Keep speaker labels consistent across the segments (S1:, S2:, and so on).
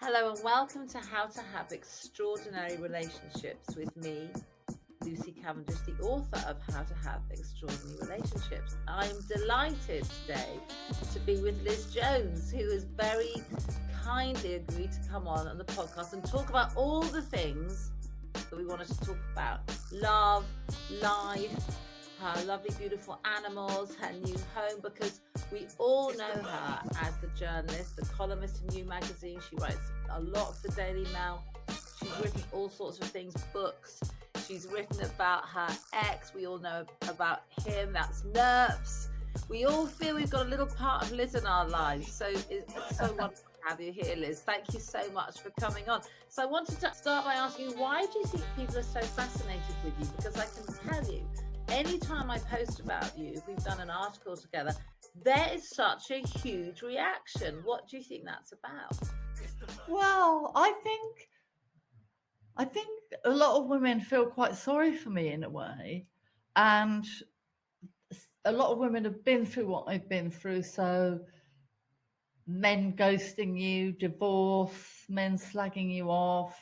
S1: Hello and welcome to How to Have Extraordinary Relationships with me, Lucy Cavendish, the author of How to Have Extraordinary Relationships. I'm delighted today to be with Liz Jones, who has very kindly agreed to come on the podcast and talk about all the things that we wanted to talk about. Love, life, her lovely, beautiful animals, her new home, because we all know her as the journalist, the columnist in New Magazine. She writes a lot for the Daily Mail. She's written all sorts of things, books. She's written about her ex. We all know about him. That's Nerps. We all feel we've got a little part of Liz in our lives. So it's so wonderful to have you here, Liz. Thank you so much for coming on. So I wanted to start by asking you, why do you think people are so fascinated with you? Because I can tell you, anytime I post about you, if we've done an article together, there is such a huge reaction. What do you think that's about?
S2: Well, I think a lot of women feel quite sorry for me in a way, and a lot of women have been through what I've been through. So men ghosting you, divorce, men slagging you off,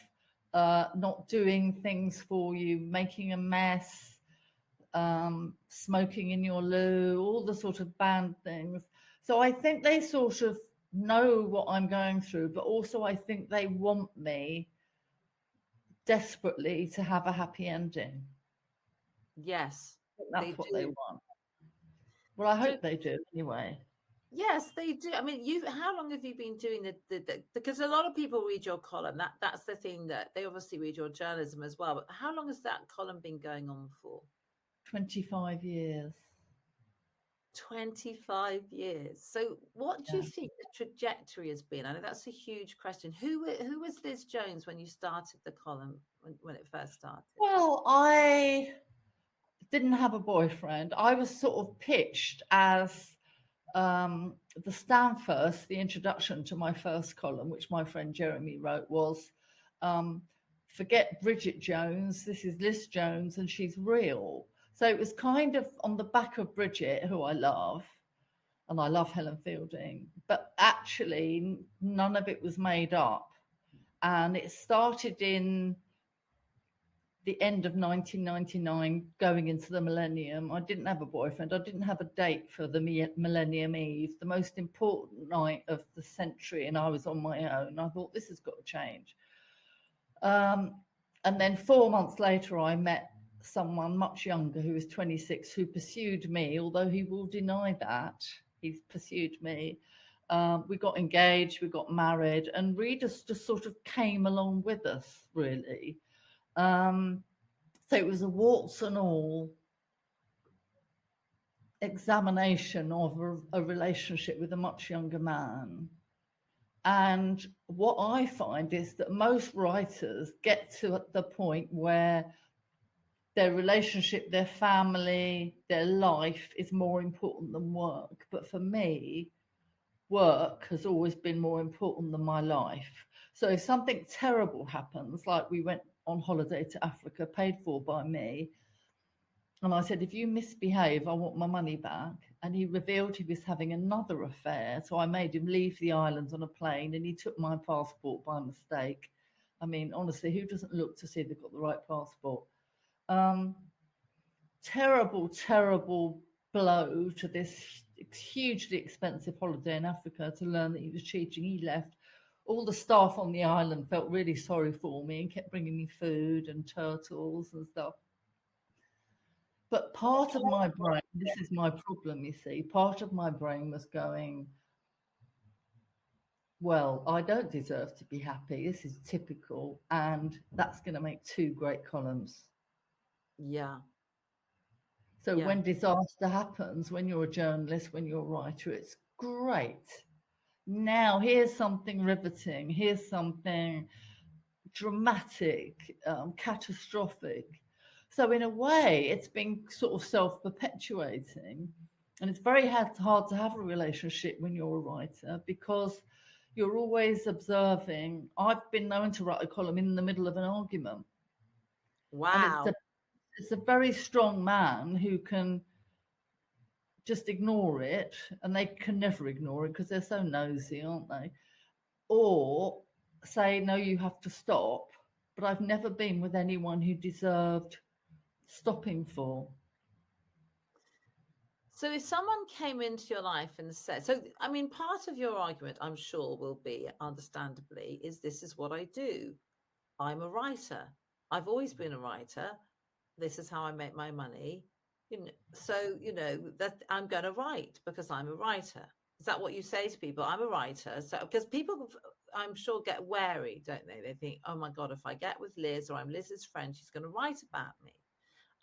S2: not doing things for you, making a mess, smoking in your loo, all the sort of bad things. So I think they sort of know what I'm going through, but also I think they want me desperately to have a happy ending.
S1: Yes,
S2: That's what they
S1: do.
S2: want. Well, I
S1: So
S2: hope they do anyway.
S1: yes, they do. I mean, how long have you been doing the because a lot of people read your column. That's the thing, that they obviously read your journalism as well. But how long has that column been going on for?
S2: 25 years.
S1: 25 years. So what do you
S2: Yeah.
S1: think the trajectory has been? I know that's a huge question. Who was Liz Jones when you started the column, when it first started?
S2: Well, I didn't have a boyfriend. I was sort of pitched as the stand first, the introduction to my first column, which my friend Jeremy wrote, was forget Bridget Jones, this is Liz Jones and she's real. So it was kind of on the back of Bridget, who I love, and I love Helen Fielding, but actually none of it was made up. And it started in the end of 1999, going into the millennium. I didn't have a boyfriend. I didn't have a date for the Millennium Eve, the most important night of the century, and I was on my own. I thought, this has got to change. And then 4 months later, I met someone much younger who was 26, who pursued me, although he will deny that. He pursued me. We got engaged, we got married, and readers just sort of came along with us, really. So it was a warts and all examination of a relationship with a much younger man. And what I find is that most writers get to the point where their relationship, their family, their life is more important than work. But for me, work has always been more important than my life. So if something terrible happens, like we went on holiday to Africa, paid for by me, and I said, if you misbehave, I want my money back. And he revealed he was having another affair. So I made him leave the island on a plane, and he took my passport by mistake. I mean, honestly, who doesn't look to see they've got the right passport? Terrible, terrible blow to this hugely expensive holiday in Africa, to learn that he was cheating. He left. All the staff on the island felt really sorry for me and kept bringing me food and turtles and stuff. But part of my brain, this is my problem, you see, part of my brain was going, well, I don't deserve to be happy. This is typical. And that's going to make two great columns.
S1: Yeah.
S2: So
S1: Yeah.
S2: when disaster happens, when you're a journalist, when you're a writer, it's great. Now, here's something riveting. Here's something dramatic, catastrophic. So in a way, it's been sort of self-perpetuating. And it's very hard to have a relationship when you're a writer, because you're always observing. I've been known to write a column in the middle of an argument. And
S1: Wow.
S2: it's a very strong man who can just ignore it, and they can never ignore it because they're so nosy, aren't they? Or say, no, you have to stop, but I've never been with anyone who deserved stopping for.
S1: So if someone came into your life and said, so I mean, part of your argument, I'm sure, will be, understandably, is this is what I do. I'm a writer. I've always been a writer. This is how I make my money. So that I'm going to write because I'm a writer. Is that what you say to people? I'm a writer. So because people, I'm sure, get wary, don't they? They think, oh my God, if I get with Liz or I'm Liz's friend, she's going to write about me.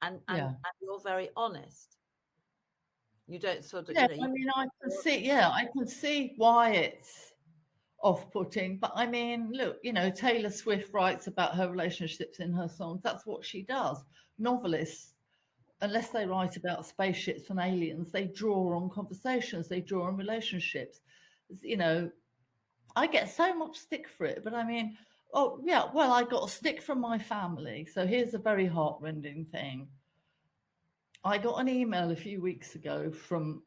S1: And
S2: Yeah.
S1: you're very honest. You don't sort of,
S2: Yeah,
S1: you
S2: I mean, I can
S1: don't.
S2: see, yeah, I can see why it's off-putting, but I mean, look, Taylor Swift writes about her relationships in her songs. That's what she does. Novelists, unless they write about spaceships and aliens, they draw on conversations, they draw on relationships. You know, I get so much stick for it, but I mean, oh yeah, well, I got a stick from my family. So here's a very heartrending thing. I got an email a few weeks ago from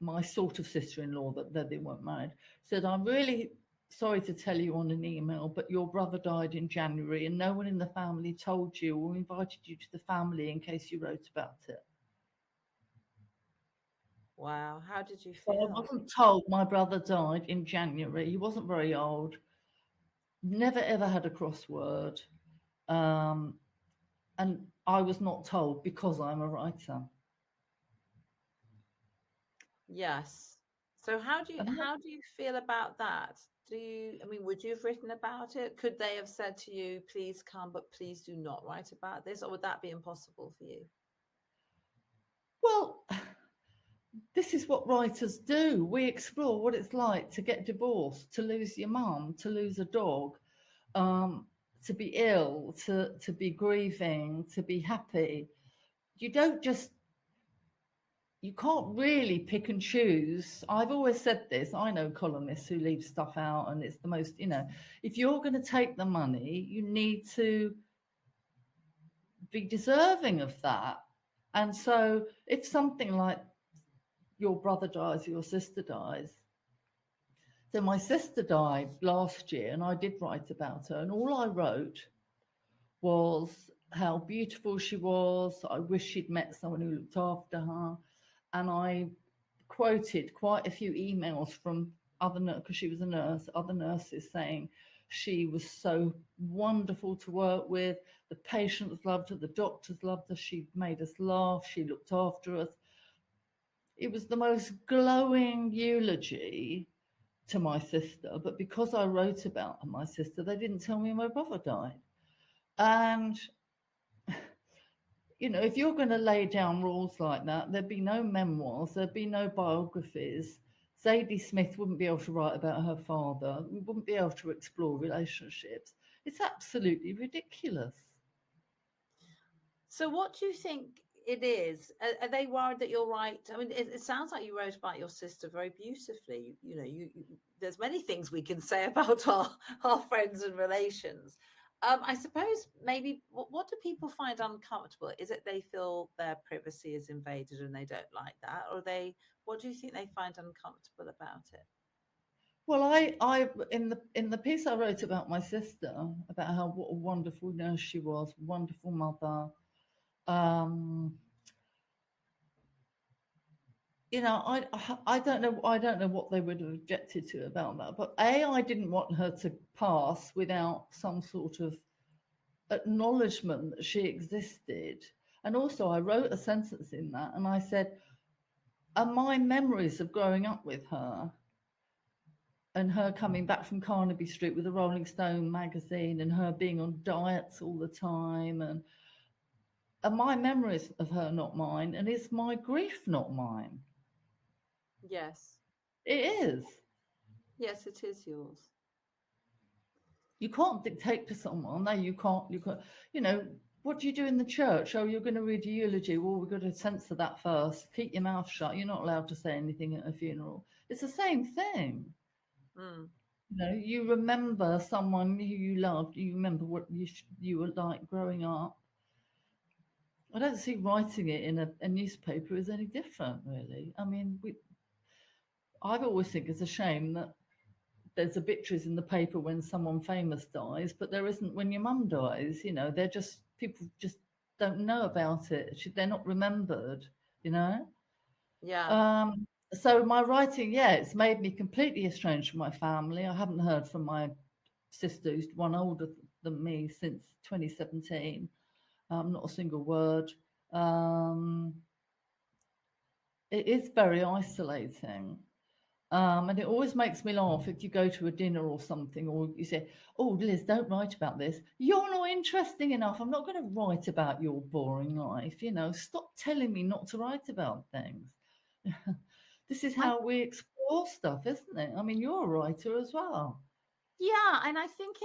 S2: my sort of sister-in-law that they weren't married, said, I'm really sorry to tell you on an email, but your brother died in January and no one in the family told you or invited you to the family in case you wrote about it.
S1: Wow. How did you
S2: So I
S1: feel?
S2: wasn't told my brother died in January. He wasn't very old, never ever had a crossword. Um, and I was not told because I'm a writer.
S1: Yes. So
S2: And
S1: how do you feel about that? I mean, would you have written about it? Could they have said to you, please come, but please do not write about this? Or would that be impossible for you?
S2: well, this is what writers do. We explore what it's like to get divorced, to lose your mum, to lose a dog, um, to be ill, to be grieving, to be happy. You don't just, you can't really pick and choose. I've always said this. I know columnists who leave stuff out, and it's the most, if you're going to take the money, you need to be deserving of that. And so if something like your brother dies, your sister dies. So my sister died last year and I did write about her, and all I wrote was how beautiful she was. I wish she'd met someone who looked after her. And I quoted quite a few emails from other nurses, because she was a nurse, other nurses saying she was so wonderful to work with. The patients loved her, the doctors loved her, she made us laugh, she looked after us. It was the most glowing eulogy to my sister, but because I wrote about my sister, they didn't tell me my brother died. And if you're going to lay down rules like that, there'd be no memoirs, there'd be no biographies. Zadie Smith wouldn't be able to write about her father. We wouldn't be able to explore relationships. It's absolutely ridiculous.
S1: So what do you think it is? Are they worried that you're right? I mean, it sounds like you wrote about your sister very beautifully. There's many things we can say about our friends and relations. I suppose maybe what do people find uncomfortable? Is it they feel their privacy is invaded and they don't like that, or what do you think they find uncomfortable about it?
S2: Well, I in the piece I wrote about my sister, about how what a wonderful nurse she was, wonderful mother. Um, I don't know what they would have objected to about that. But I didn't want her to pass without some sort of acknowledgement that she existed. And also, I wrote a sentence in that, and I said, "And my memories of growing up with her, and her coming back from Carnaby Street with a Rolling Stone magazine, and her being on diets all the time, and my memories of her not mine, and is my grief not mine?
S1: Yes.
S2: It is."
S1: Yes, it is yours.
S2: You can't dictate to someone. No, you can't. What do you do in the church? Oh, you're going to read a eulogy. Well, we've got to censor that first. Keep your mouth shut. You're not allowed to say anything at a funeral. It's the same thing.
S1: Mm.
S2: You remember someone who you loved. You remember what you were like growing up. I don't see writing it in a newspaper as any different, really. I mean, I've always think it's a shame that there's obituaries in the paper when someone famous dies, but there isn't when your mum dies. They're just people just don't know about it. They're not remembered. You know.
S1: Yeah.
S2: So my writing, yeah, it's made me completely estranged from my family. I haven't heard from my sister, who's one older than me, since 2017. Not a single word. Um, it is very isolating. And it always makes me laugh if you go to a dinner or something, or you say, "Oh, Liz, don't write about this. You're not interesting enough. I'm not going to write about your boring life. Stop telling me not to write about things." This is
S1: I
S2: how we explore stuff, isn't it? I mean, you're a writer as well.
S1: Yeah, and I think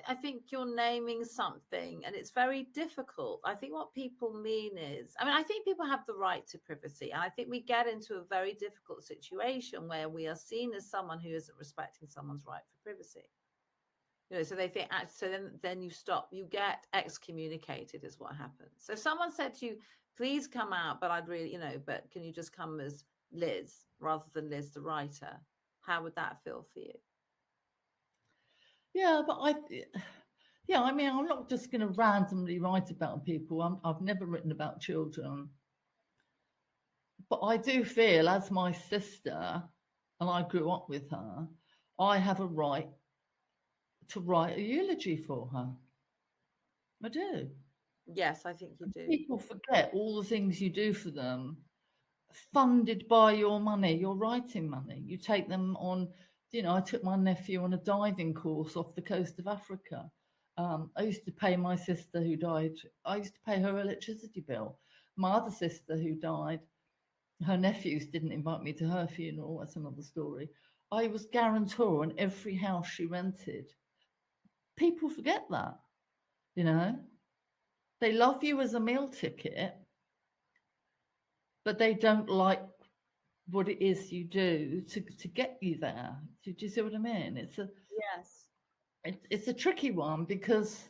S1: I think you're naming something, and it's very difficult. I think what people mean is, I mean, I think people have the right to privacy, and I think we get into a very difficult situation where we are seen as someone who isn't respecting someone's right for privacy. So they think, so then you stop, you get excommunicated, is what happens. So if someone said to you, "Please come out, but I'd really, but can you just come as Liz rather than Liz the writer?" How would that feel for you?
S2: Yeah, but yeah, I mean, I'm not just going to randomly write about people. I've never written about children. But I do feel, as my sister, and I grew up with her, I have a right to write a eulogy for her. I do.
S1: Yes, I think you do.
S2: People forget all the things you do for them, funded by your money, your writing money. You take them on, I took my nephew on a diving course off the coast of Africa. I used to pay my sister who died, I used to pay her electricity bill. My other sister who died, her nephews didn't invite me to her funeral. That's another story. I was guarantor on every house she rented. People forget that, you know. They love you as a meal ticket, but they don't like what it is you do to get you there. Do you see what I mean?
S1: Yes.
S2: It's a tricky one because,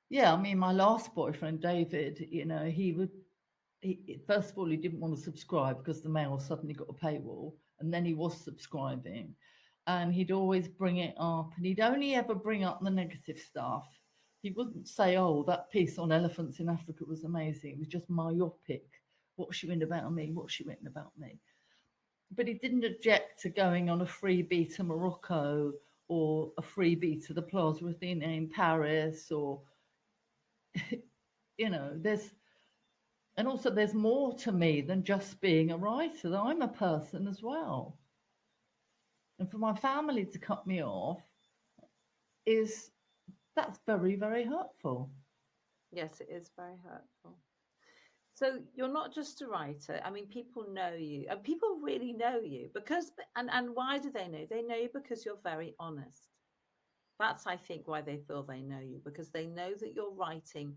S2: yeah, I mean, my last boyfriend, David, he would first of all, he didn't want to subscribe because the mail suddenly got a paywall, and then he was subscribing, and he'd always bring it up, and he'd only ever bring up the negative stuff. He wouldn't say, "Oh, that piece on elephants in Africa was amazing." It was just myopic. What's she written about me? What's she written about me? But he didn't object to going on a freebie to Morocco or a freebie to the Plaza Athena in Paris, or there's and also there's more to me than just being a writer. I'm a person as well. And for my family to cut me off is that's very, very hurtful.
S1: Yes, it is very hurtful. So you're not just a writer. I mean, people know you, and people really know you because, and why do they know? They know you because you're very honest. That's, I think, why they feel they know you, because they know that you're writing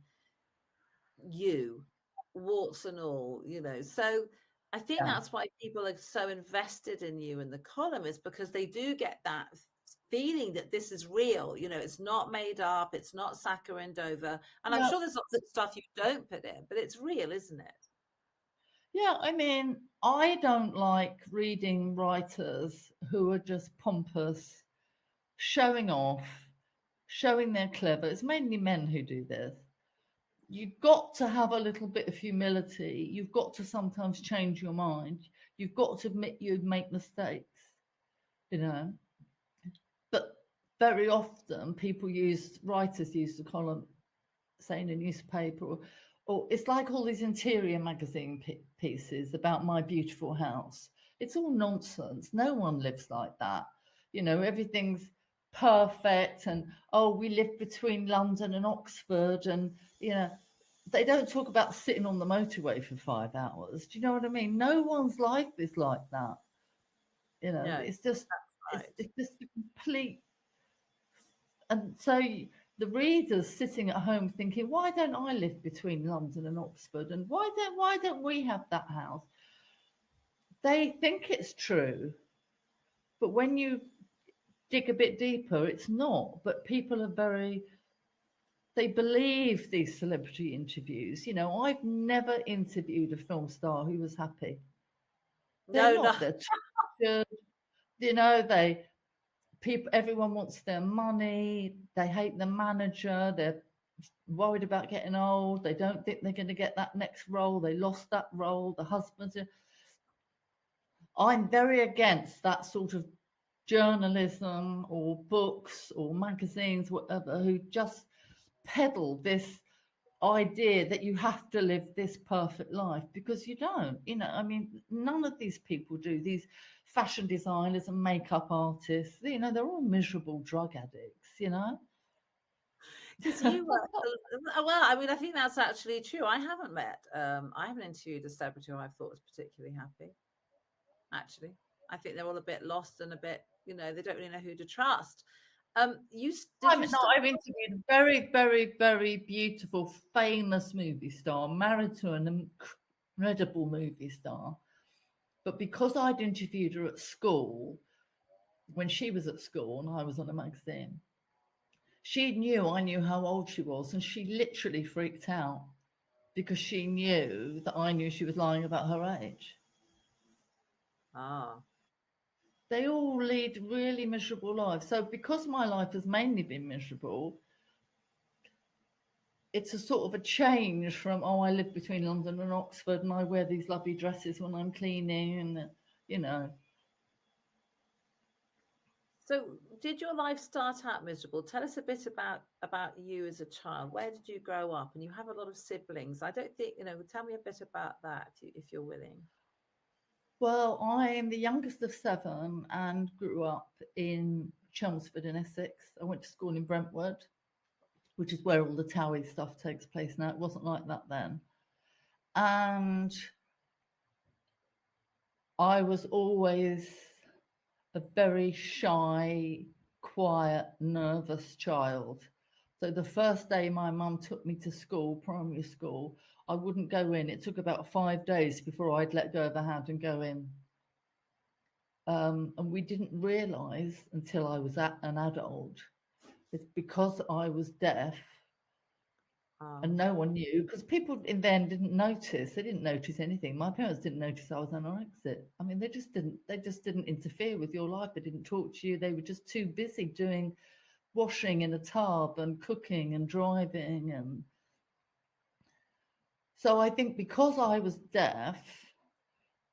S1: you, warts and all, So I think
S2: Yeah.
S1: that's why people are so invested in you in the column, is because they do get that feeling that this is real. It's not made up, it's not saccharined over. And I'm
S2: Yeah.
S1: sure there's lots of stuff you don't put in, but it's real, isn't it?
S2: Yeah, I mean, I don't like reading writers who are just pompous, showing off, showing they're clever. It's mainly men who do this. You've got to have a little bit of humility. You've got to sometimes change your mind. You've got to admit you make mistakes, you know. But very often writers use the column, say in a newspaper, or it's like all these interior magazine pieces about my beautiful house. It's all nonsense. No one lives like that. Everything's perfect, and oh, we live between London and Oxford, and they don't talk about sitting on the motorway for 5 hours. Do you know what I mean? No one's life is like that.
S1: No,
S2: It's just
S1: right.
S2: it's just a complete. And so the reader's sitting at home thinking, why don't I live between London and Oxford? And why don't we have that house? They think it's true, but when you dig a bit deeper, it's not. But people they believe these celebrity interviews. I've never interviewed a film star who was happy. They're
S1: No, no.
S2: not. They're tortured. They people, everyone wants their money. They hate the manager. They're worried about getting old. They don't think they're going to get that next role. They lost that role. The husband's. I'm very against that sort of journalism or books or magazines, whatever, who just peddle this idea that you have to live this perfect life, because you don't. I mean, none of these people do. These fashion designers and makeup artists, they're all miserable drug addicts.
S1: Because you were, well, I mean, I think that's actually true. I haven't interviewed a celebrity who I thought was particularly happy, actually. I think they're all a bit lost and a bit, they don't really know who to trust. Did you start?
S2: I've interviewed a very, very, very beautiful, famous movie star, married to an incredible movie star. But because I'd interviewed her at school, when she was at school and I was on a magazine, I knew how old she was, and she literally freaked out because she knew that I knew she was lying about her age.
S1: Ah.
S2: They all lead really miserable lives. So because my life has mainly been miserable, it's a sort of a change from, I live between London and Oxford and I wear these lovely dresses when I'm cleaning and.
S1: So did your life start out miserable? Tell us a bit about you as a child. Where did you grow up? And you have a lot of siblings. I don't think, tell me a bit about that if you're willing.
S2: Well, I am the youngest of 7 and grew up in Chelmsford in Essex. I went to school in Brentwood, which is where all the Towie stuff takes place now. It wasn't like that then. And I was always a very shy, quiet, nervous child. So the first day my mum took me to school, primary school, I wouldn't go in. It took about 5 days before I'd let go of the hand and go in. And we didn't realise until I was an adult, it's because I was deaf and no one knew, because people in then didn't notice. They didn't notice anything. My parents didn't notice I was anorexic. I mean, they just didn't interfere with your life. They didn't talk to you. They were just too busy doing washing in a tub and cooking and driving. And so I think because I was deaf,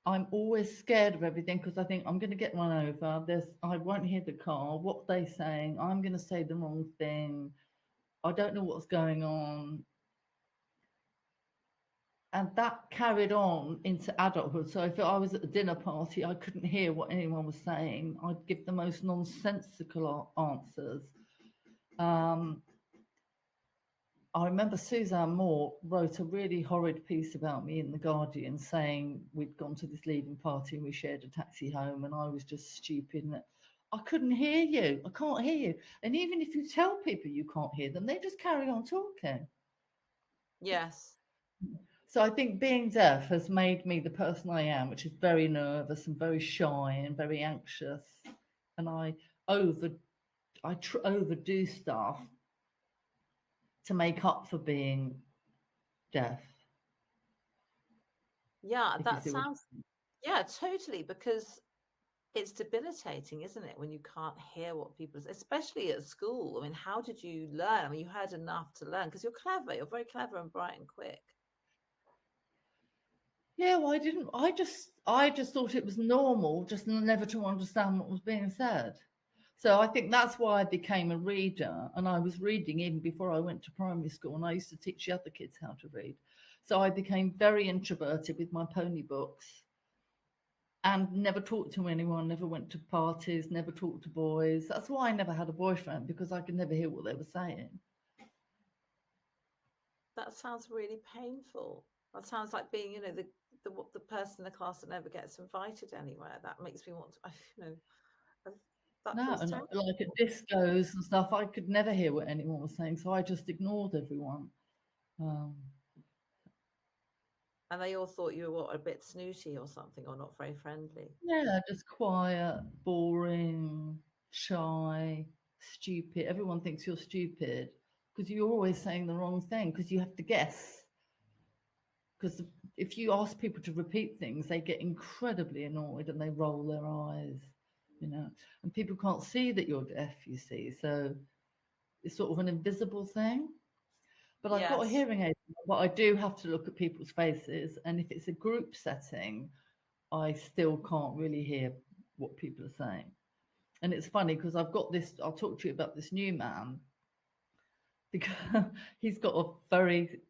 S2: I'm always scared of everything, because I think I'm going to get run over. I won't hear the car. What are they saying? I'm going to say the wrong thing. I don't know what's going on. And that carried on into adulthood. So if I was at a dinner party, I couldn't hear what anyone was saying. I'd give the most nonsensical answers. I remember Suzanne Moore wrote a really horrid piece about me in The Guardian, saying we'd gone to this leaving party and we shared a taxi home and I was just stupid and I couldn't hear you. I can't hear you. And even if you tell people you can't hear them, they just carry on talking.
S1: Yes.
S2: So I think being deaf has made me the person I am, which is very nervous and very shy and very anxious. And I overdo stuff to make up for being deaf.
S1: Yeah, that sounds, yeah, totally, because it's debilitating, isn't it, when you can't hear what people say, especially at school. I mean, how did you learn? I mean, you heard enough to learn because you're clever. You're very clever and bright and quick.
S2: Yeah, well, I just thought it was normal, just never to understand what was being said. So I think that's why I became a reader, and I was reading even before I went to primary school, and I used to teach the other kids how to read. So I became very introverted with my pony books and never talked to anyone, never went to parties, never talked to boys. That's why I never had a boyfriend, because I could never hear what they were saying.
S1: That sounds really painful. That sounds like being, the person in the class that never gets invited anywhere. That makes me want to,
S2: and like at discos and stuff, I could never hear what anyone was saying, so I just ignored everyone.
S1: And they all thought you were a bit snooty or something, or not very friendly.
S2: Yeah, just quiet, boring, shy, stupid. Everyone thinks you're stupid because you're always saying the wrong thing, because you have to guess. Because if you ask people to repeat things, they get incredibly annoyed and they roll their eyes. you know, and people can't see that you're deaf, you see. So it's sort of an invisible thing. But I've got a
S1: Yes.
S2: hearing aid, but I do have to look at people's faces. And if it's a group setting, I still can't really hear what people are saying. And it's funny because I've got this, I'll talk to you about this new man because he's got a very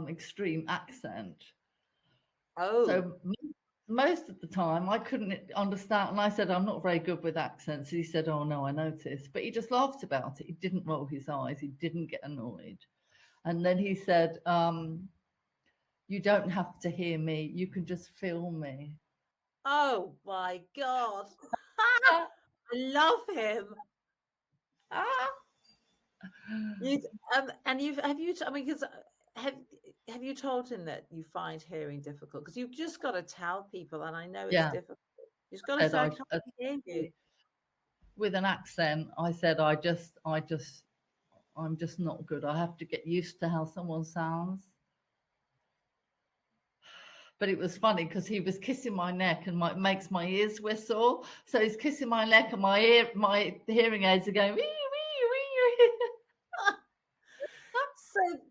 S2: extreme accent.
S1: Oh.
S2: So most of the time I couldn't understand. And I said, I'm not very good with accents. He said, oh no, I noticed. But he just laughed about it. He didn't roll his eyes. He didn't get annoyed. And then he said, you don't have to hear me. You can just feel me.
S1: Oh my God. I love him.
S2: Ah.
S1: You and you've have you? I mean, because have have you told him that you find hearing difficult? Because you've just got to tell people, and I know it's
S2: Yeah.
S1: difficult. You've got to
S2: Said
S1: say, "I can't hear you."
S2: with an accent, I said, I'm just not good. I have to get used to how someone sounds. But it was funny because he was kissing my neck and makes my ears whistle. So he's kissing my neck and my hearing aids are going wee wee wee.
S1: So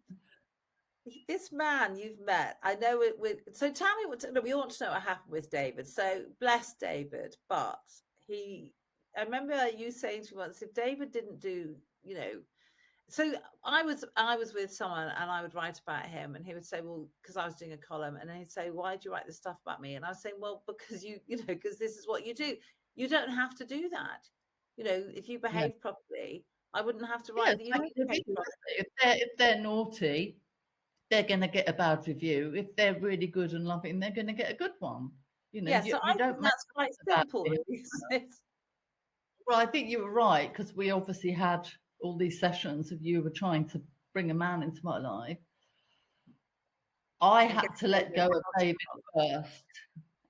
S1: this man you've met, I know it. So tell me what. We want to know what happened with David. So bless David, but he. I remember you saying to me once, if David didn't do, so I was with someone and I would write about him and he would say, well, because I was doing a column, and then he'd say, why do you write this stuff about me? And I was saying, well, because because this is what you do. You don't have to do that. If you
S2: Yeah.
S1: behave properly, I wouldn't have to
S2: Yes,
S1: write that you
S2: like
S1: don't
S2: in a
S1: behave
S2: video,
S1: properly.
S2: if they're naughty, they're going to get a bad review. If they're really good and loving, they're going to get a good one.
S1: Yeah, so
S2: You
S1: I think
S2: don't make
S1: that's quite
S2: a bad
S1: simple,
S2: behavior.
S1: really, isn't it?
S2: Well, I think you were right because we obviously had all these sessions of you were trying to bring a man into my life. I
S1: And get
S2: had to let
S1: David
S2: go of
S1: out.
S2: David first.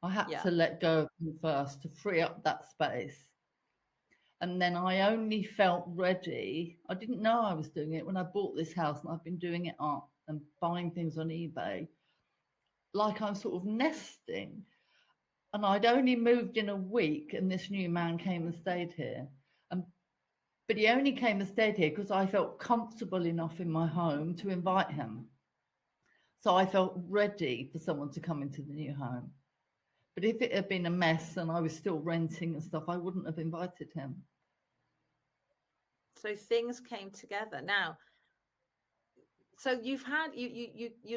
S2: I had
S1: Yeah.
S2: to let go of him first to free up that space. And then I only felt ready. I didn't know I was doing it when I bought this house, and I've been doing it up and buying things on eBay, like I'm sort of nesting. And I'd only moved in a week, and this new man came and stayed here. But he only came and stayed here because I felt comfortable enough in my home to invite him. So I felt ready for someone to come into the new home. But if it had been a mess and I was still renting and stuff, I wouldn't have invited him.
S1: So things came together. Now, so you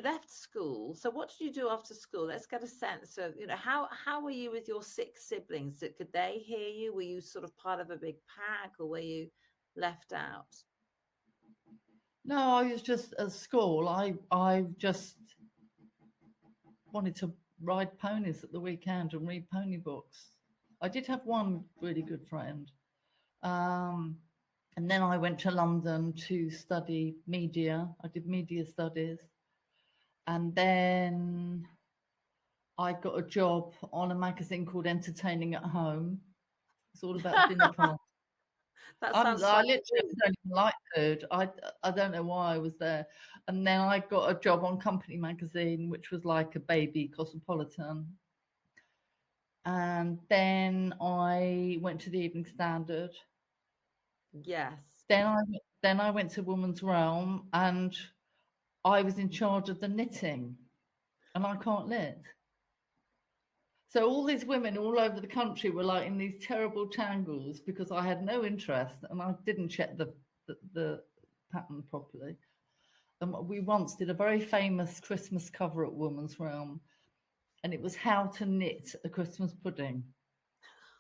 S1: left school. So what did you do after school? Let's get a sense of, how were you with your 6 siblings? Could they hear you? Were you sort of part of a big pack, or were you left out?
S2: No, I was just at school. I just wanted to ride ponies at the weekend and read pony books. I did have one really good friend. And then I went to London to study media. I did media studies. And then I got a job on a magazine called Entertaining at Home. It's all about dinner parties.
S1: That
S2: I
S1: sounds like
S2: literally don't even like food. I don't know why I was there. And then I got a job on Company magazine, which was like a baby cosmopolitan. And then I went to the Evening Standard.
S1: yes.
S2: Then I went to Woman's Realm, and I was in charge of the knitting, and I can't knit. So all these women all over the country were like in these terrible tangles because I had no interest and I didn't check the pattern properly. And we once did a very famous Christmas cover at Woman's Realm, and it was how to knit a Christmas pudding.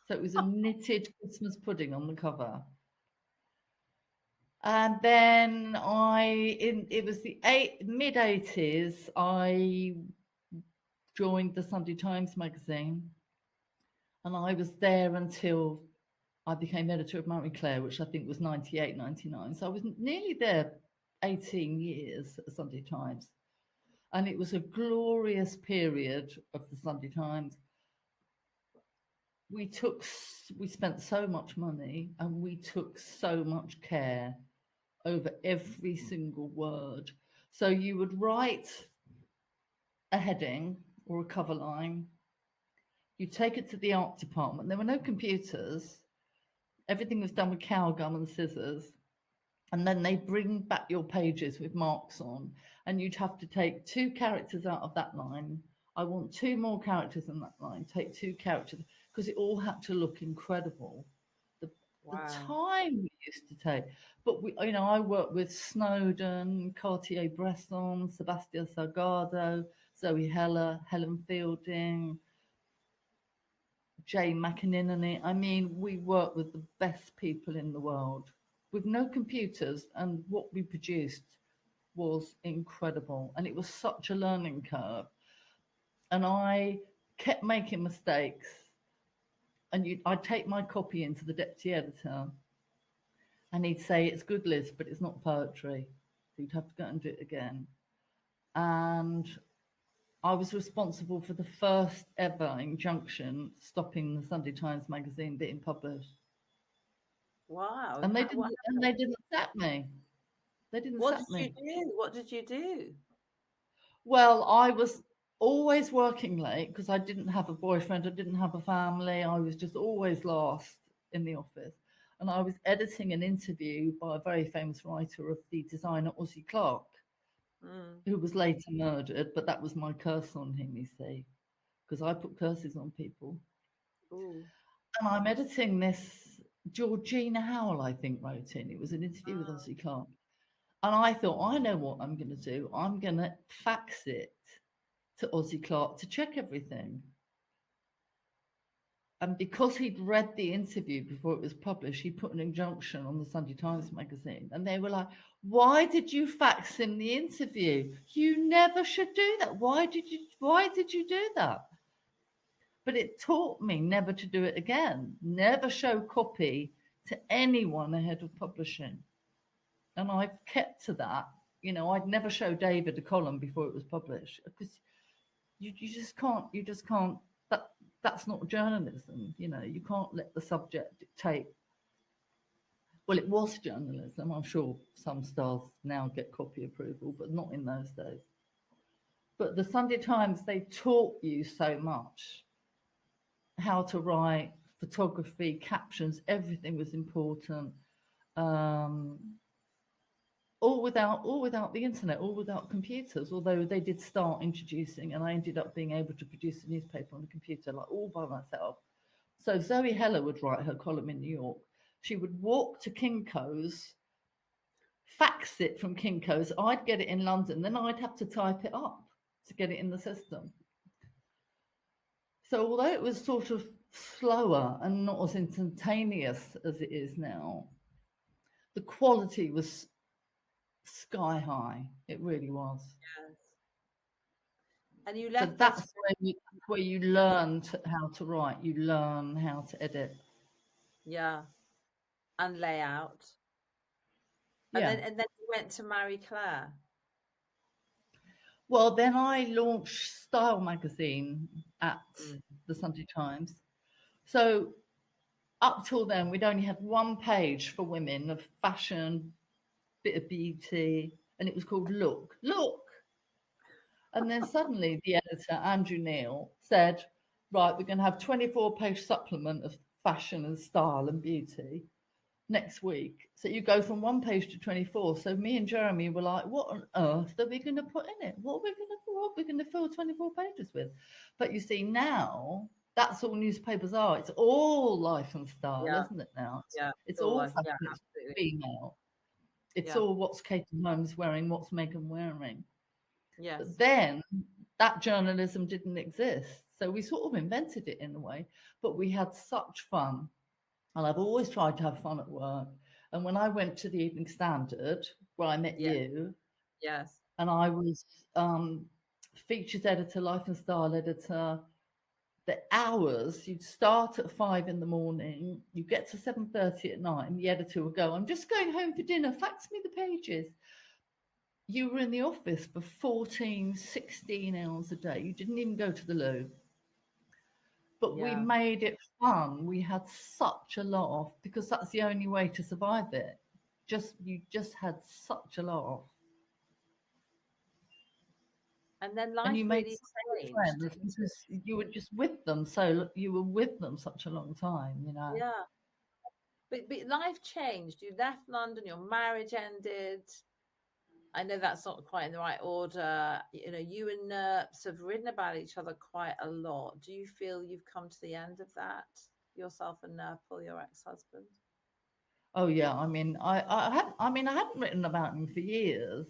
S2: So it was a knitted Christmas pudding on the cover. And then it was the mid-80s, I joined the Sunday Times magazine, and I was there until I became editor of Marie Claire, which I think was 98, 99. So I was nearly there 18 years at the Sunday Times. And it was a glorious period of the Sunday Times. We spent so much money and we took so much care over every single word. So you would write a heading or a cover line. You take it to the art department. There were no computers. Everything was done with cow gum and scissors. And then they bring back your pages with marks on, and you'd have to take 2 characters out of that line. I want 2 more characters in that line. Take 2 characters, because it all had to look incredible. The
S1: Wow.
S2: time we used to take. But we, I worked with Snowden, Cartier-Bresson, Sebastian Salgado, Zoe Heller, Helen Fielding, Jay McInerney. I mean, we worked with the best people in the world with no computers, and what we produced was incredible. And it was such a learning curve. And I kept making mistakes. And I'd take my copy into the deputy editor, and he'd say, "It's good, Liz, but it's not poetry." So you'd have to go and do it again. And I was responsible for the first ever injunction stopping the Sunday Times magazine being published.
S1: Wow.
S2: And they
S1: What
S2: didn't. And they didn't sack me. They didn't
S1: What
S2: sack
S1: did you
S2: me.
S1: do? What did you do?
S2: Well, I was always working late because I didn't have a boyfriend. I didn't have a family. I was just always last in the office. And I was editing an interview by a very famous writer of the designer Ozzy Clark,
S1: Mm.
S2: who was later murdered. But that was my curse on him, you see, because I put curses on people.
S1: Ooh.
S2: And I'm editing this. Georgina Howell, I think, wrote in. It was an interview with
S1: Oh.
S2: Ozzy Clark. And I thought, I know what I'm going to do. I'm going to fax it to Ozzy Clark to check everything. And because he'd read the interview before it was published, he put an injunction on the Sunday Times magazine. And they were like, "Why did you fax him the interview? You never should do that. Why did you do that?" But it taught me never to do it again. Never show copy to anyone ahead of publishing. And I've kept to that. I'd never show David a column before it was published, because you just can't. That's not journalism. You can't let the subject dictate. Well, it was journalism. I'm sure some stars now get copy approval, but not in those days. But the Sunday Times, they taught you so much. How to write, photography, captions, everything was important. All without the internet, all without computers, although they did start introducing, and I ended up being able to produce a newspaper on a computer, like all by myself. So Zoe Heller would write her column in New York. She would walk to Kinko's, fax it from Kinko's. I'd get it in London, then I'd have to type it up to get it in the system. So although it was sort of slower and not as instantaneous as it is now, the quality was sky high. It really was.
S1: Yes. And you
S2: So
S1: left
S2: that's
S1: this.
S2: where you learn how to write. You learn how to edit.
S1: Yeah. And layout.
S2: Yeah.
S1: And then you went to Marie Claire.
S2: Well, then I launched Style magazine at
S1: Mm.
S2: the Sunday Times. So up till then, we'd only had one page for women of fashion, bit of beauty, and it was called Look. And then suddenly the editor, Andrew Neil, said, "Right, we're going to have 24-page supplement of fashion and style and beauty next week." So you go from one page to 24. So me and Jeremy were like, "What on earth are we going to put in it? What are we going to fill 24 pages with?" But you see, now that's all newspapers are. It's all life and style,
S1: Yeah.
S2: isn't it now?
S1: Yeah.
S2: It's all
S1: Yeah,
S2: fashion, it's
S1: absolutely.
S2: female. It's
S1: Yeah.
S2: all what's Kate Holmes wearing, what's Meghan wearing.
S1: Yes.
S2: But then that journalism didn't exist. So we sort of invented it in a way, but we had such fun. And I've always tried to have fun at work. And when I went to the Evening Standard, where I met
S1: Yeah.
S2: you,
S1: Yes.
S2: and I was features editor, life and style editor, the hours, you'd start at 5 in the morning, you get to 7:30 at night, and the editor would go, "I'm just going home for dinner, fax me the pages." You were in the office for 14, 16 hours a day. You didn't even go to the loo. But we
S1: Yeah.
S2: made it fun. We had such a laugh, because that's the only way to survive it. You just had such a laugh.
S1: And then
S2: and
S1: life
S2: you made
S1: really
S2: such good
S1: changed,
S2: friends
S1: didn't
S2: because
S1: it?
S2: you were just with them. So you were with them such a long time, you know.
S1: Yeah. But life changed. You left London, your marriage ended. I know that's not quite in the right order. You know, you and NERPs have written about each other quite a lot. Do you feel you've come to the end of that, yourself and Nurple, your ex-husband?
S2: Oh yeah, I mean, I hadn't written about him for years,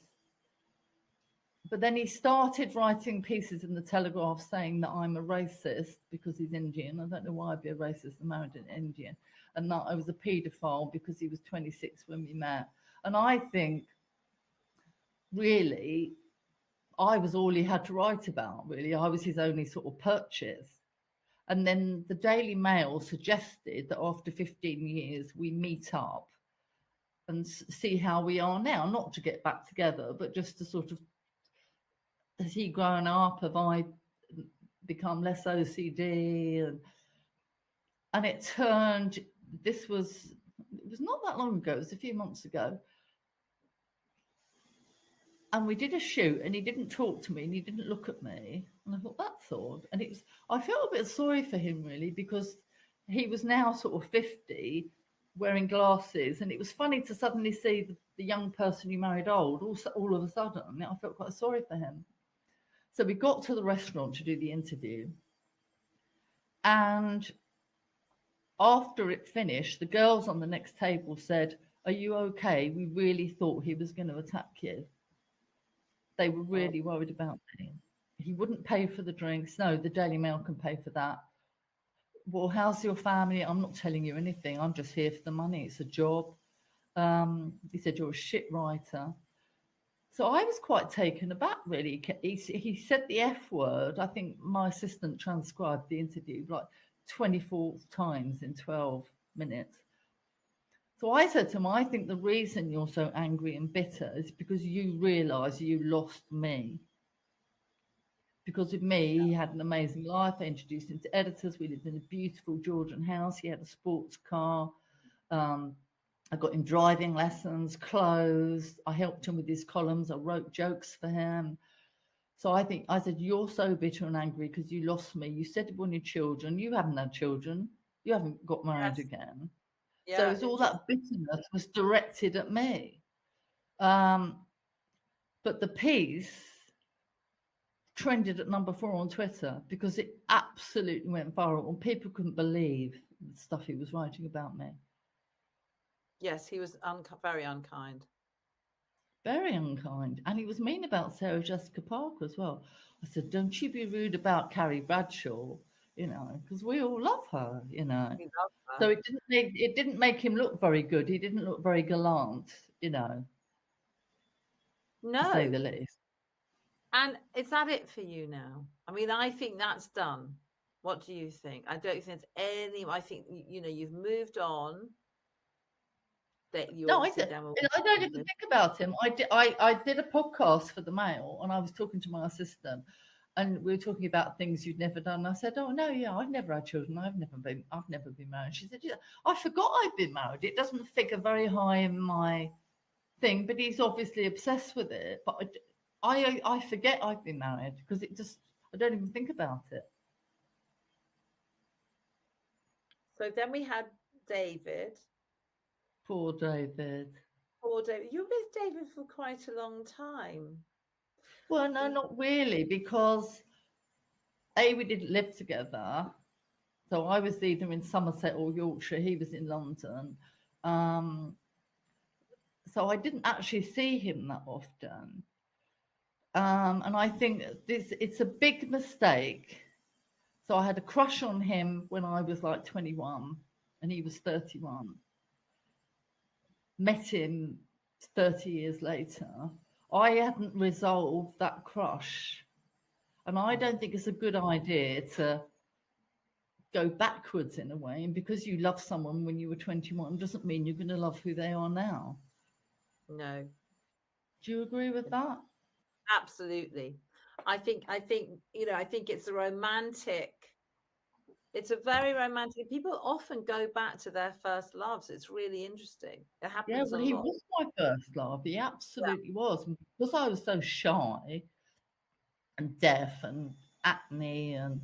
S2: but then he started writing pieces in the Telegraph saying that I'm a racist because he's Indian. I don't know why I'd be a racist and married an Indian, and that I was a paedophile because he was 26 when we met. And I think really I was all he had to write about. Really, I was his only sort of purchase. And then the Daily Mail suggested that after 15 years we meet up and see how we are now, not to get back together, but just to sort of, has he grown up? Have I become less OCD? And it turned, it was not that long ago, it was a few months ago. And we did a shoot and he didn't talk to me and he didn't look at me. And I thought, that's odd. And I felt a bit sorry for him really, because he was now sort of 50 wearing glasses. And it was funny to suddenly see the young person you married old all of a sudden. I felt quite sorry for him. So we got to the restaurant to do the interview. And after it finished, the girls on the next table said, "Are you okay? We really thought he was going to attack you." They were
S1: Oh,
S2: really worried about me. He wouldn't pay for the drinks. No, the Daily Mail can pay for that. Well, how's your family? I'm not telling you anything. I'm just here for the money. It's a job. He said, "You're a shit writer." So I was quite taken aback, really. He said the F word. I think my assistant transcribed the interview like 24 times in 12 minutes. So I said to him, "I think the reason you're so angry and bitter is because you realise you lost me. Because with me, he had an amazing life. I introduced him to editors. We lived in a beautiful Georgian house. He had a sports car. Um, I got him driving lessons, clothes. I helped him with his columns. I wrote jokes for him. So I said, you're so bitter and angry because you lost me. You said you wanted children. You haven't had children. You haven't got married
S1: yes.
S2: again. So
S1: Yeah,
S2: it's all
S1: interesting.
S2: that bitterness was directed at me. Um, but the piece trended at #4 on Twitter because it absolutely went viral and people couldn't believe the stuff he was writing about me.
S1: Yes, he was very unkind.
S2: Very unkind. And he was mean about Sarah Jessica Parker as well. I said, don't you be rude about Carrie Bradshaw, because we all love her,
S1: He loved
S2: So
S1: her.
S2: it didn't make him look very good. He didn't look very gallant, to say
S1: No.
S2: the least.
S1: And is that it for you now? I mean, I think that's done. What do you think? I don't think there's any. I think you've moved on. That you
S2: No,
S1: obviously then will.
S2: I don't even think about him. I did a podcast for the Mail, and I was talking to my assistant, and we were talking about things you'd never done. And I said, "Oh no, yeah, I've never had children. I've never been married." She said, "Yeah, I forgot I've been married. It doesn't figure very high in my thing, but he's obviously obsessed with it. But I forget I've been married because I don't even think about it."
S1: So then we had David.
S2: Poor David.
S1: Poor David. You were with David for quite a long time.
S2: Well, no, not really, because we didn't live together. So I was either in Somerset or Yorkshire. He was in London. Um, so I didn't actually see him that often. And I think it's a big mistake. So I had a crush on him when I was like 21 and he was 31. Met him 30 years later. I hadn't resolved that crush. And I don't think it's a good idea to go backwards in a way. And because you love someone when you were 21 doesn't mean you're going to love who they are now.
S1: No,
S2: Do you agree with that?
S1: absolutely. I think it's a romantic. It's a very romantic. People often go back to their first loves. It's really interesting. It
S2: Yeah,
S1: happens a
S2: well, he
S1: lot.
S2: was my first love. He
S1: Yeah.
S2: absolutely was. And because I was so shy and deaf and acne and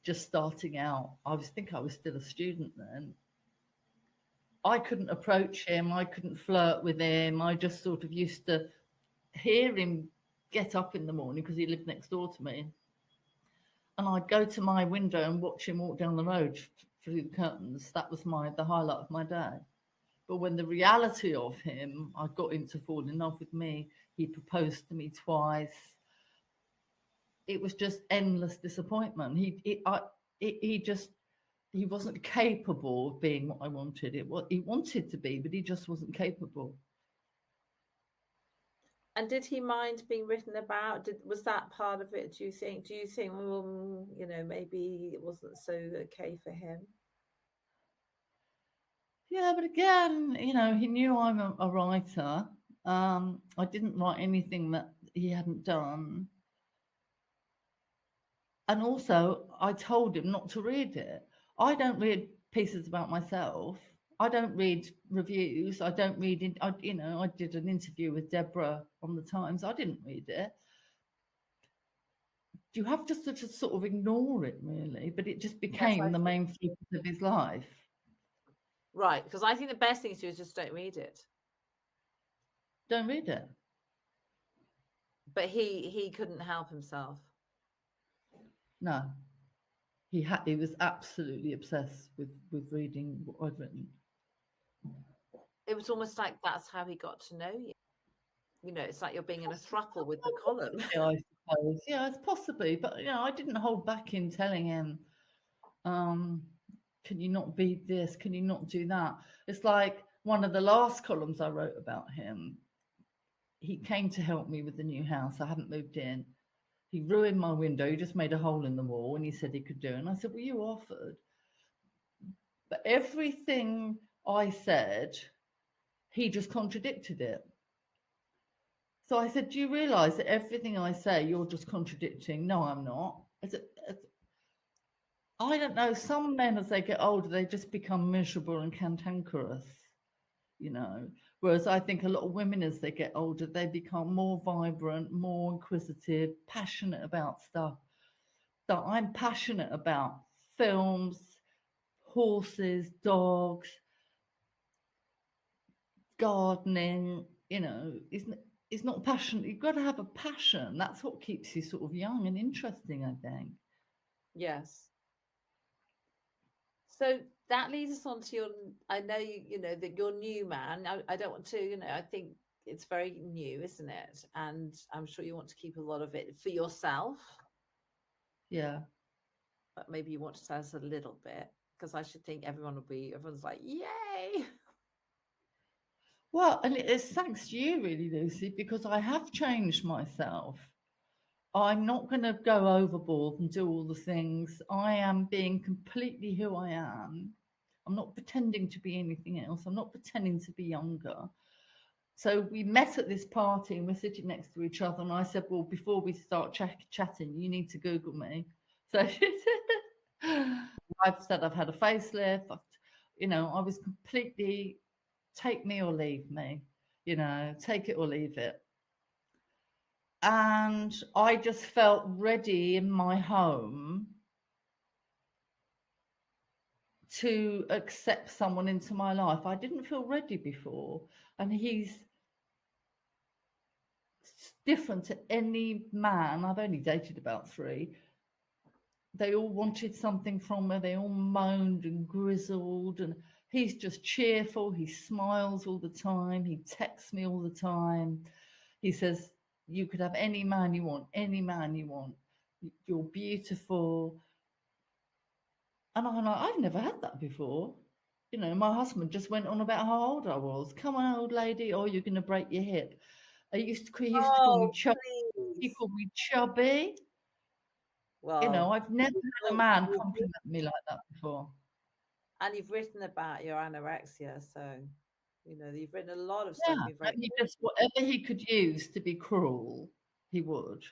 S2: just starting out. I was still a student then. I couldn't approach him. I couldn't flirt with him. I just sort of used to hear him get up in the morning because he lived next door to me. And I'd go to my window and watch him walk down the road through the curtains. That was the highlight of my day. But when the reality of him, I got him to fall in love with me. He proposed to me twice. It was just endless disappointment. He wasn't capable of being what I wanted. He wanted to be, but he just wasn't capable.
S1: And did he mind being written about? Was that part of it? Do you think? Well, maybe it wasn't so okay for him?
S2: Yeah, but again, he knew I'm a writer. I didn't write anything that he hadn't done. And also, I told him not to read it. I don't read pieces about myself. I don't read reviews. I don't read it. I did an interview with Deborah on the Times. I didn't read it. You have to sort of ignore it, really. But it just became the main focus of his life.
S1: Right, because I think the best thing to do is just don't read it.
S2: Don't read it.
S1: But he couldn't help himself.
S2: No. He was absolutely obsessed with reading what I'd written.
S1: It was almost like that's how he got to know you. It's like you're being in a throuple with the column.
S2: Yeah, I suppose. Yeah, it's possibly. But I didn't hold back in telling him, can you not be this? Can you not do that? It's like one of the last columns I wrote about him. He came to help me with the new house. I hadn't moved in. He ruined my window. He just made a hole in the wall and he said he could do it. And I said, well, you offered. But everything I said, he just contradicted it. So I said, do you realize that everything I say, you're just contradicting? No, I'm not. I don't know. Some men, as they get older, they just become miserable and cantankerous, Whereas I think a lot of women, as they get older, they become more vibrant, more inquisitive, passionate about stuff. So I'm passionate about films, horses, dogs, gardening. It's not passion. You've got to have a passion. That's what keeps you sort of young and interesting, I think.
S1: Yes. So that leads us on to I know that your new man. I don't want to, I think it's very new, isn't it? And I'm sure you want to keep a lot of it for yourself.
S2: Yeah.
S1: But maybe you want to tell us a little bit, because I should think everyone's like, yay.
S2: Well, and it's thanks to you, really, Lucy, because I have changed myself. I'm not going to go overboard and do all the things. I am being completely who I am. I'm not pretending to be anything else. I'm not pretending to be younger. So we met at this party and we're sitting next to each other. And I said, well, before we start chatting, you need to Google me. So I've said I've had a facelift. I was completely take me or leave me, take it or leave it. And I just felt ready in my home to accept someone into my life. I didn't feel ready before. And he's different to any man. I've only dated about 3. They all wanted something from me. They all moaned and grizzled. And he's just cheerful. He smiles all the time. He texts me all the time. He says, you could have any man you want, any man you want. You're beautiful. And I'm like, I've never had that before. My husband just went on about how old I was. Come on, old lady, or you're going to break your hip. He used to call me chubby. He called me chubby.
S1: Well,
S2: I've never had a man compliment me like that before.
S1: And you've written about your anorexia, so you've written a lot of stuff.
S2: Yeah, and just whatever he could use to be cruel, he would.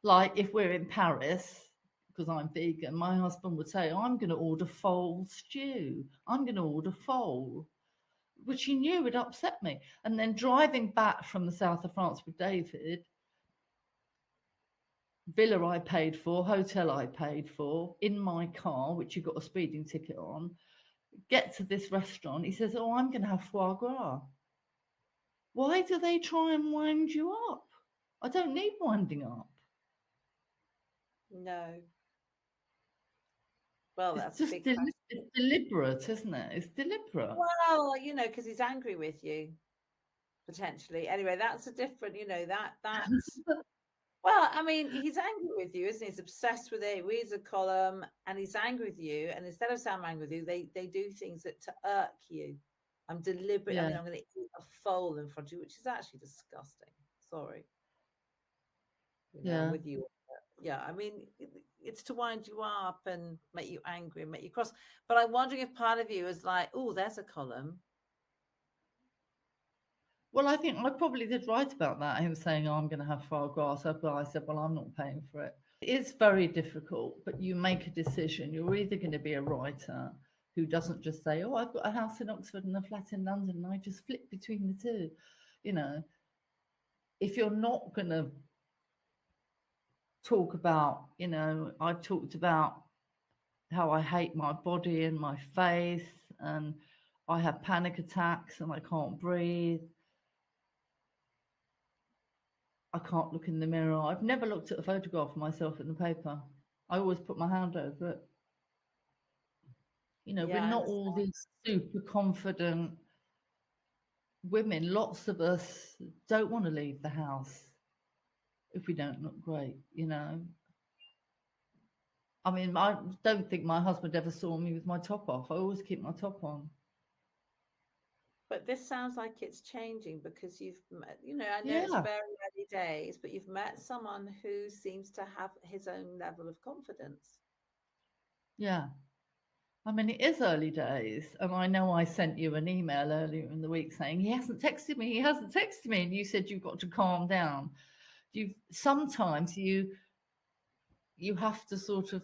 S2: Like if we're in Paris, because I'm vegan, my husband would say, I'm going to order foal stew. I'm going to order foal, which he knew would upset me. And then driving back from the south of France with David, villa I paid for, hotel I paid for, in my car, which you got a speeding ticket on, get to this restaurant. He says, "Oh, I'm going to have foie gras." Why do they try and wind you up? I don't need winding up.
S1: No. Well,
S2: It's
S1: that's a
S2: just
S1: big question.
S2: it's deliberate, isn't it? It's deliberate.
S1: Well, because he's angry with you, potentially. Anyway, that's a different, that's well, I mean, he's angry with you, isn't he? He's obsessed with it. He reads a column and he's angry with you. And instead of saying I'm angry with you, they do things that to irk you. I'm deliberate. I
S2: Yeah,
S1: mean, I'm going to eat a foal in front of you, which is actually disgusting. Sorry. I'm
S2: yeah.
S1: with you. Yeah, I mean, it's to wind you up and make you angry and make you cross. But I'm wondering if part of you is like, oh, there's a column.
S2: Well, I think I probably did write about that. He was saying, "Oh, I'm going to have foie gras." So I said, "Well, I'm not paying for it." It's very difficult, but you make a decision. You're either going to be a writer who doesn't just say, "Oh, I've got a house in Oxford and a flat in London, and I just flip between the two." You know, if you're not going to talk about, I've talked about how I hate my body and my face, and I have panic attacks and I can't breathe. I can't look in the mirror. I've never looked at a photograph of myself in the paper. I always put my hand over it. We're
S1: Yeah, I
S2: not
S1: understand.
S2: all these super confident women. Lots of us don't want to leave the house if we don't look great. I mean, I don't think my husband ever saw me with my top off. I always keep my top on.
S1: But this sounds like it's changing because you've met, I know it's
S2: Yeah,
S1: very early days, but you've met someone who seems to have his own level of confidence.
S2: yeah. I mean, it is early days, and I know I sent you an email earlier in the week saying he hasn't texted me, he hasn't texted me, and you said you've got to calm down. You sometimes you have to sort of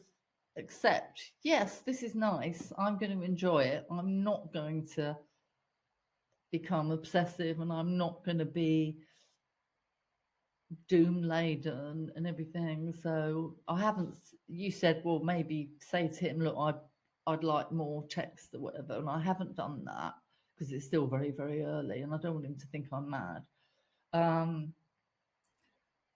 S2: accept, yes, this is nice. I'm going to enjoy it. I'm not going to become obsessive, and I'm not going to be doom laden and everything. So I haven't. You said, well, maybe say to him, look, I'd like more text or whatever, and I haven't done that because it's still very very early, and I don't want him to think I'm mad. Um,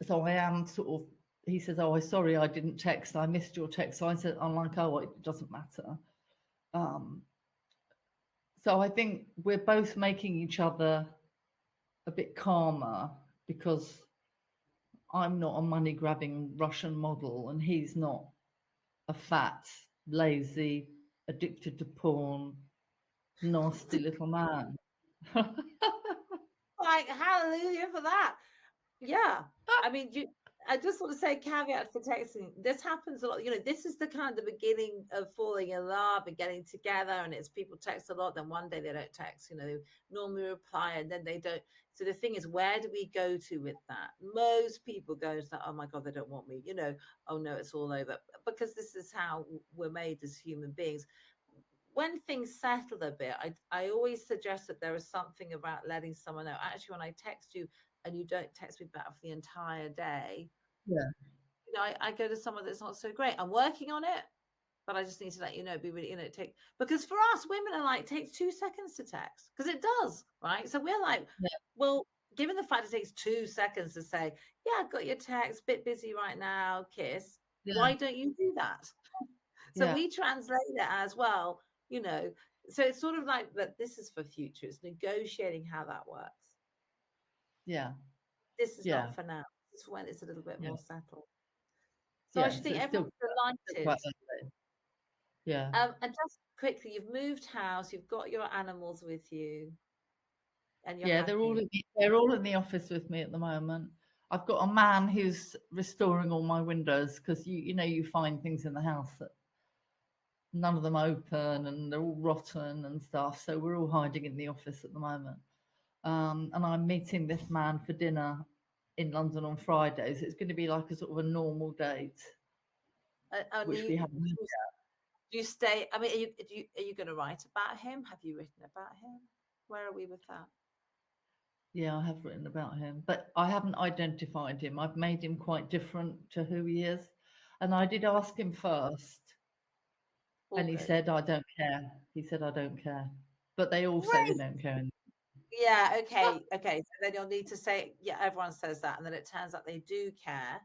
S2: so I am sort of. He says, "Oh, I'm sorry, I didn't text. I missed your text." So I said, "I'm like, oh, it doesn't matter." Um, so I think we're both making each other a bit calmer because I'm not a money grabbing Russian model, and he's not a fat, lazy, addicted to porn, nasty little man.
S1: Like, hallelujah for that. Yeah. I mean, I just want to say caveat for texting. This happens a lot. This is the kind of beginning of falling in love and getting together. And it's people text a lot. Then one day they don't text, they normally reply and then they don't. So the thing is, where do we go to with that? Most people go to, oh my God, they don't want me, oh no, it's all over. Because this is how we're made as human beings. When things settle a bit, I always suggest that there is something about letting someone know. Actually, when I text you and you don't text me back for the entire day,
S2: Yeah,
S1: I go to someone that's not so great. I'm working on it, but I just need to let you know, be really, take, because for us, women are like, takes 2 seconds to text, because it does, right? So we're like,
S2: yeah,
S1: well, given the fact it takes 2 seconds to say, yeah, I've got your text, bit busy right now, kiss,
S2: yeah,
S1: why don't you do that? So
S2: yeah,
S1: we translate it as well, so it's sort of like that. This is for future. It's negotiating how that works.
S2: yeah,
S1: This is
S2: yeah,
S1: not for now. This is when it's a little bit
S2: yeah,
S1: more settled. So I
S2: yeah.
S1: should
S2: So
S1: think
S2: it's
S1: everyone's
S2: still
S1: delighted.
S2: quite early. Yeah,
S1: And just quickly, you've moved house, you've got your animals with you, and you're
S2: yeah.
S1: happy.
S2: They're all in the office with me at the moment. I've got a man who's restoring all my windows because you find things in the house that none of them open and they're all rotten and stuff. So we're all hiding in the office at the moment. And I'm meeting this man for dinner in London on Fridays. It's going to be like a sort of a normal date,
S1: And
S2: which we haven't had.
S1: do you stay? I mean, are you going to write about him? Have you written about him? Where are we with that?
S2: Yeah, I have written about him, but I haven't identified him. I've made him quite different to who he is. And I did ask him first,
S1: All
S2: and he
S1: good.
S2: said, I don't care. He said, I don't care. But they all say they
S1: Great.
S2: don't care.
S1: Yeah, okay, okay. So then you'll need to say, yeah, everyone says that, and then it turns out they do care,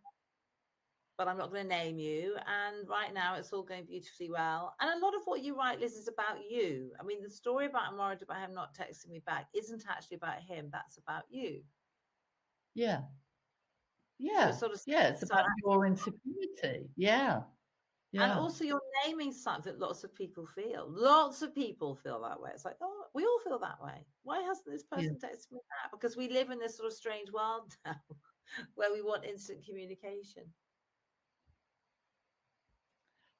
S1: but I'm not going to name you. And right now, it's all going beautifully well. And a lot of what you write, Liz, is about you. I mean, the story about I'm worried about him not texting me back isn't actually about him. That's about you.
S2: Yeah.
S1: So
S2: Yeah.
S1: it's sort of
S2: Yeah. It's
S1: so,
S2: about your insecurity. Yeah.
S1: and
S2: Yeah.
S1: also you're naming something that lots of people feel. Lots of people feel that way. It's like, oh, we all feel that way. Why hasn't this
S2: Yeah.
S1: person texted me back? Because we live in this sort of strange world now where we want instant communication.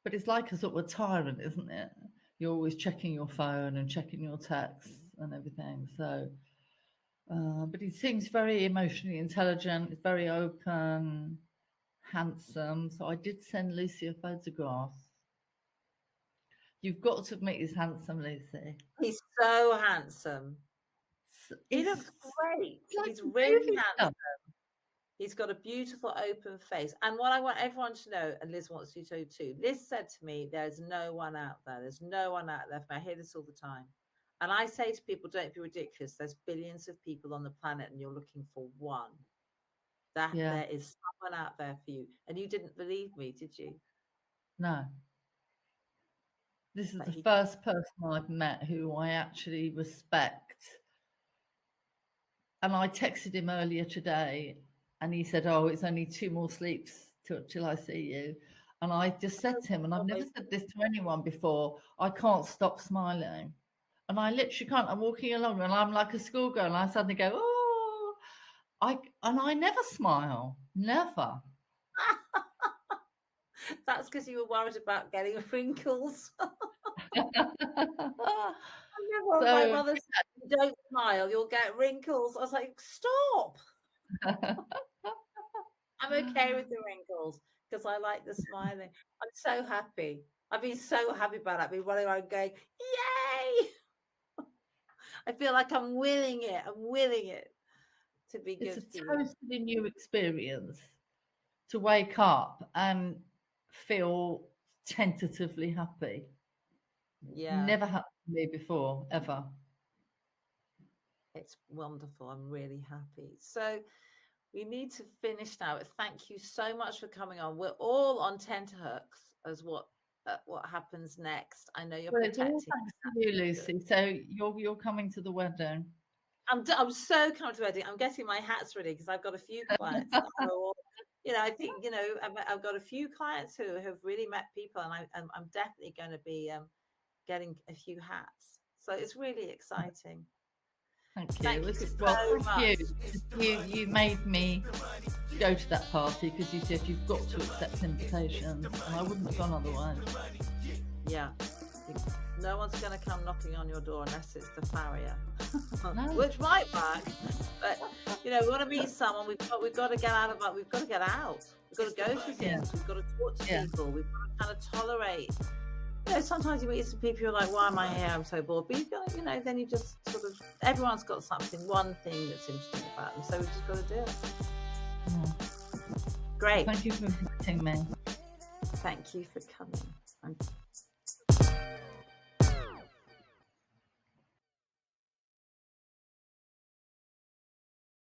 S2: But it's like a sort of a tyrant, isn't it? You're always checking your phone and checking your texts and everything. So, but he seems very emotionally intelligent. He's very open, handsome. So I did send Lucy a photograph. You've got to admit he's handsome, Lucy.
S1: He's so handsome. He
S2: He's
S1: looks great.
S2: like
S1: He's
S2: a
S1: really
S2: movie star.
S1: handsome. He's got a beautiful open face. And what I want everyone to know, and Liz wants you to too, Liz said to me, there's no one out there. There's no one out there. I hear this all the time. And I say to people, don't be ridiculous. There's billions of people on the planet and you're looking for one. That
S2: Yeah.
S1: there is someone out there for you. And you didn't believe me, did you?
S2: No. This is
S1: That
S2: the
S1: he
S2: first person I've met who I actually respect. And I texted him earlier today and he said, oh, it's only 2 more sleeps till I see you. And I just said to him, and I've never said this to anyone before, I can't stop smiling. And I literally can't. I'm walking along and I'm like a schoolgirl and I suddenly go, oh, I never smile. Never.
S1: That's because you were worried about getting wrinkles. My
S2: So
S1: mother said, don't smile, you'll get wrinkles. I was like, stop. I'm okay with the wrinkles because I like the smiling. I'm so happy. I've been so happy about it. I've been running around going, yay! I feel like I'm willing it. I'm willing it to be
S2: it's
S1: good
S2: a
S1: for you.
S2: totally new experience to wake up and feel tentatively happy.
S1: Yeah,
S2: Never happened to me before, ever.
S1: it's wonderful. I'm really happy. So we need to finish now. Thank you so much for coming on. We're all on tenterhooks as what happens next. I know you're
S2: Well, it's all
S1: protecting.
S2: thanks to you, Lucy. So you're coming to the wedding.
S1: I'm so coming to the wedding. I'm getting my hats ready because I've got a few clients. I think I've got a few clients who have really met people, and I'm definitely going to be getting a few hats. So it's really exciting.
S2: Thank you.
S1: Thank you
S2: Well,
S1: so
S2: thank
S1: much.
S2: you made me go to that party because you said you've got to accept invitations, and I wouldn't have gone otherwise.
S1: Yeah. No one's going to come knocking on your door unless it's the farrier,
S2: No.
S1: which might work. But we want to meet someone. We've got to get out of it. We've got to get out. We've got to go to things.
S2: Yeah.
S1: We've got to talk to
S2: Yeah.
S1: people. We've got to kind of tolerate. Sometimes you meet some people. You're like, "Why am I here? I'm so bored." But then you just sort of. Everyone's got something, one thing that's interesting about them. So we've just got to do it.
S2: Yeah.
S1: Great.
S2: Thank you for inviting me.
S1: Thank you for coming.